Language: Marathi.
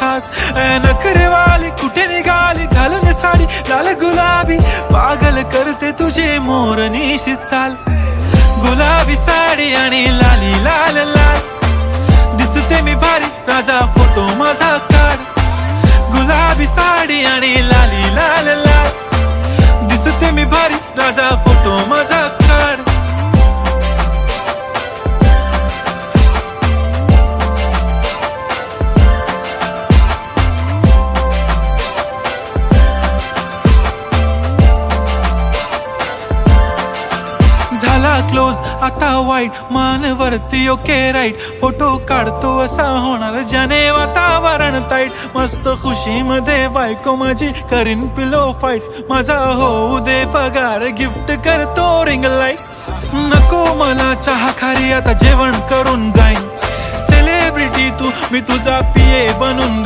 खास नखरेवाली कुठे निघाली घालून साडी लाल गुलाबी पागल करते तुझे मोरनीशी चाल गुलाबी साडी आणि लाली लाल लाल दिसते मी भारी राजा फोटो माझा काढ गुलाबी साडी आणि लाली लाल लाल दिसते मी भारी राजा फोटो माझा काढ झाला क्लोज आता वाईट मानवरती ओके राईट फोटो काढतो असा होणार ज्याने वातावरण ताईट मस्त खुशी मध्ये बायको माझी करीन पिलो फाईट माझा होऊ दे पगार गिफ्ट करतो रिंग लाईट नको मला चहा खारी आता जेवण करून जाईन सेलिब्रिटी तू मी तुझा पिये बनून